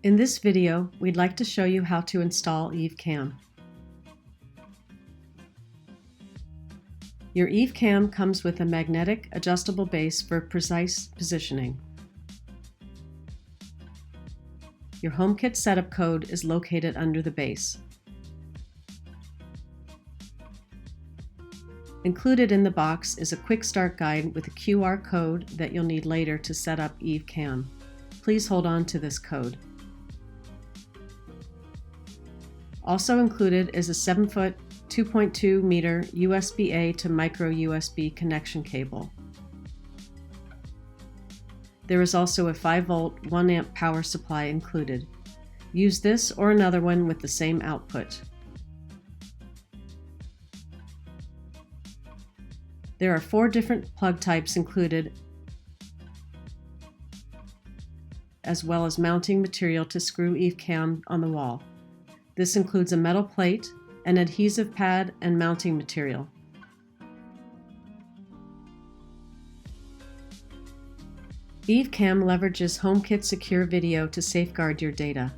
In this video, we'd like to show you how to install EveCam. Your EveCam comes with a magnetic adjustable base for precise positioning. Your HomeKit setup code is located under the base. Included in the box is a quick start guide with a QR code that you'll need later to set up EveCam. Please hold on to this code. Also included is a 7-foot, 2.2 meter USB-A to micro USB connection cable. There is also a 5-volt, 1-amp power supply included. Use this or another one with the same output. There are 4 different plug types included, as well as mounting material to screw EveCam on the wall. This includes a metal plate, an adhesive pad, and mounting material. EveCam leverages HomeKit Secure Video to safeguard your data.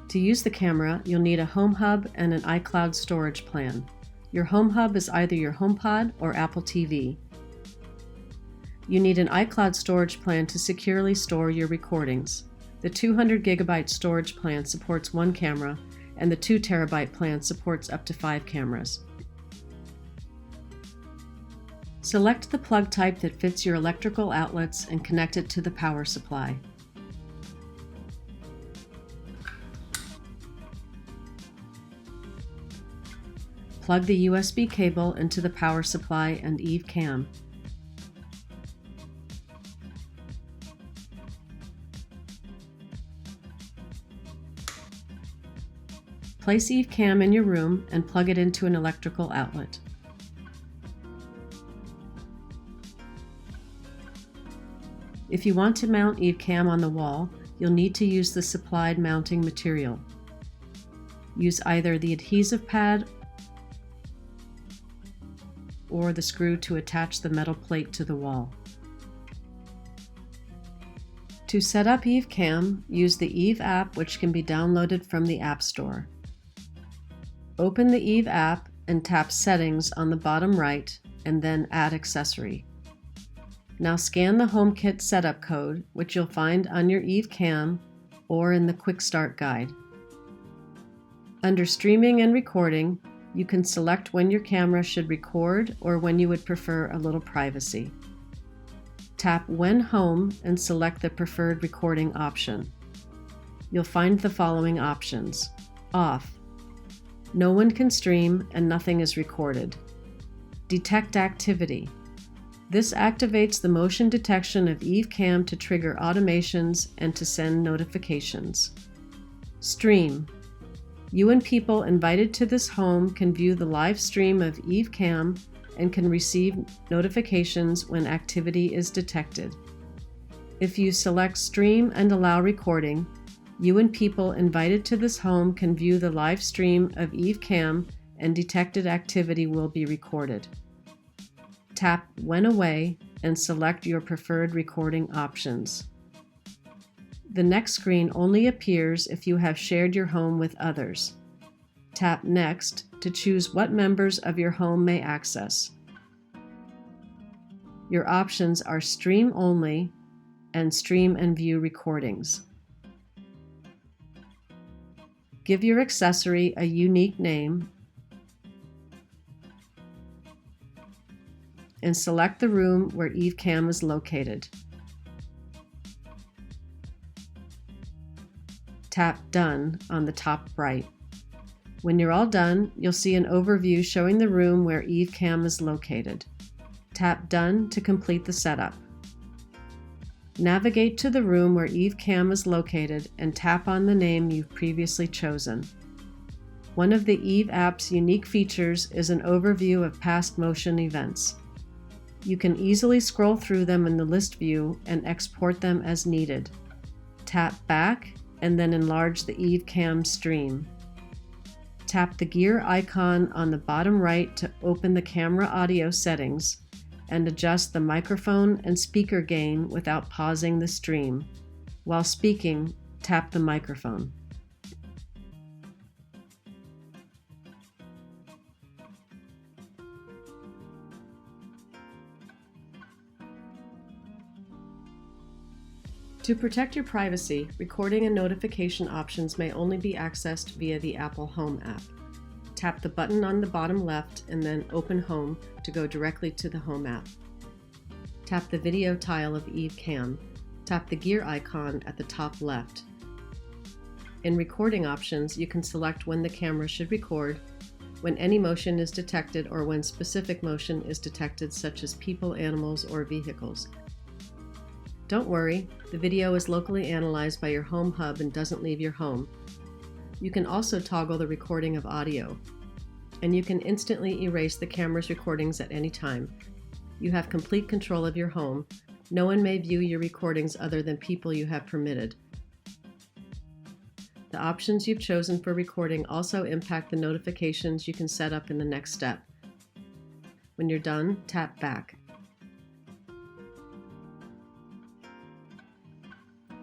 To use the camera, you'll need a Home Hub and an iCloud storage plan. Your Home Hub is either your HomePod or Apple TV. You need an iCloud storage plan to securely store your recordings. The 200 GB storage plan supports 1 camera, and the 2 TB plan supports up to 5 cameras. Select the plug type that fits your electrical outlets and connect it to the power supply. Plug the USB cable into the power supply and EveCam. Place EveCam in your room and plug it into an electrical outlet. If you want to mount EveCam on the wall, you'll need to use the supplied mounting material. Use either the adhesive pad or the screw to attach the metal plate to the wall. To set up EveCam, use the Eve app, which can be downloaded from the App Store. Open the Eve app and tap Settings on the bottom right and then Add Accessory. Now scan the HomeKit setup code, which you'll find on your EveCam or in the Quick Start Guide. Under Streaming and Recording, you can select when your camera should record or when you would prefer a little privacy. Tap When Home and select the preferred recording option. You'll find the following options: Off. No one can stream and nothing is recorded. Detect Activity. This activates the motion detection of EveCam to trigger automations and to send notifications. Stream. You and people invited to this home can view the live stream of EveCam and can receive notifications when activity is detected. If you select Stream and allow recording, you and people invited to this home can view the live stream of EveCam and detected activity will be recorded. Tap When Away and select your preferred recording options. The next screen only appears if you have shared your home with others. Tap Next to choose what members of your home may access. Your options are Stream Only and Stream and View Recordings. Give your accessory a unique name and select the room where EveCam is located. Tap Done on the top right. When you're all done, you'll see an overview showing the room where EveCam is located. Tap Done to complete the setup. Navigate to the room where EveCam is located and tap on the name you've previously chosen. One of the Eve app's unique features is an overview of past motion events. You can easily scroll through them in the list view and export them as needed. Tap Back and then enlarge the EveCam stream. Tap the gear icon on the bottom right to open the camera audio settings and adjust the microphone and speaker gain without pausing the stream. While speaking, tap the microphone. To protect your privacy, recording and notification options may only be accessed via the Apple Home app. Tap the button on the bottom left and then open Home to go directly to the Home app. Tap the video tile of Eve Cam. Tap the gear icon at the top left. In recording options, you can select when the camera should record, when any motion is detected, or when specific motion is detected, such as people, animals, or vehicles. Don't worry, the video is locally analyzed by your home hub and doesn't leave your home. You can also toggle the recording of audio, and you can instantly erase the camera's recordings at any time. You have complete control of your home. No one may view your recordings other than people you have permitted. The options you've chosen for recording also impact the notifications you can set up in the next step. When you're done, tap Back.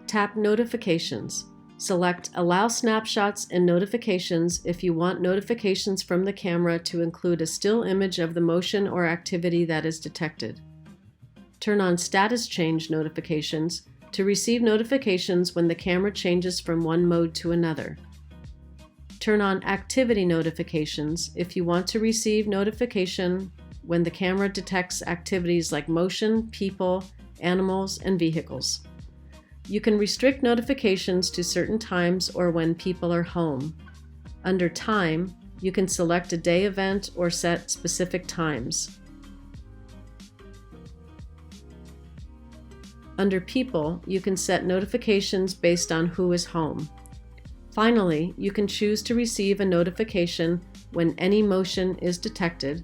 Tap Notifications. Select Allow Snapshots and Notifications if you want notifications from the camera to include a still image of the motion or activity that is detected. Turn on Status Change Notifications to receive notifications when the camera changes from one mode to another. Turn on Activity Notifications if you want to receive notification when the camera detects activities like motion, people, animals, and vehicles. You can restrict notifications to certain times or when people are home. Under Time, you can select a day event or set specific times. Under People, you can set notifications based on who is home. Finally, you can choose to receive a notification when any motion is detected,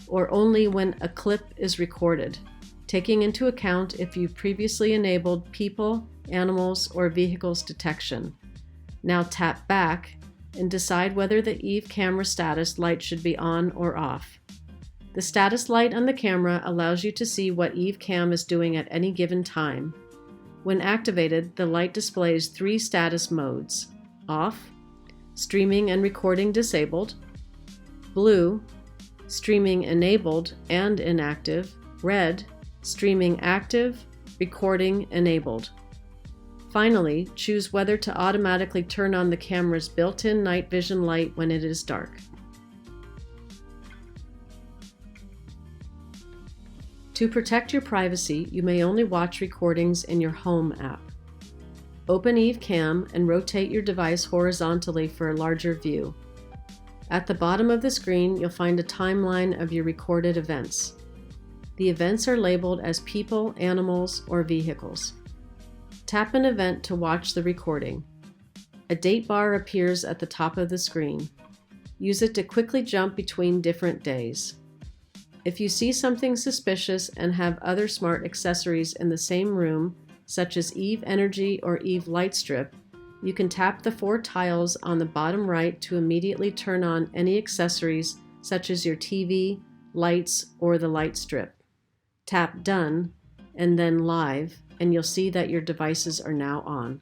or only when a clip is recorded, taking into account if you previously enabled people, animals, or vehicles detection. Now tap Back and decide whether the Eve camera status light should be on or off. The status light on the camera allows you to see what Eve Cam is doing at any given time. When activated, the light displays 3 status modes: Off, Streaming and Recording Disabled; Blue, Streaming Enabled and Inactive; Red, Streaming Active, Recording Enabled. Finally, choose whether to automatically turn on the camera's built-in night vision light when it is dark. To protect your privacy, you may only watch recordings in your Home app. Open Eve Cam and rotate your device horizontally for a larger view. At the bottom of the screen, you'll find a timeline of your recorded events. The events are labeled as people, animals, or vehicles. Tap an event to watch the recording. A date bar appears at the top of the screen. Use it to quickly jump between different days. If you see something suspicious and have other smart accessories in the same room, such as Eve Energy or Eve Light Strip, you can tap the 4 tiles on the bottom right to immediately turn on any accessories such as your TV, lights, or the light strip. Tap Done and then Live, and you'll see that your devices are now on.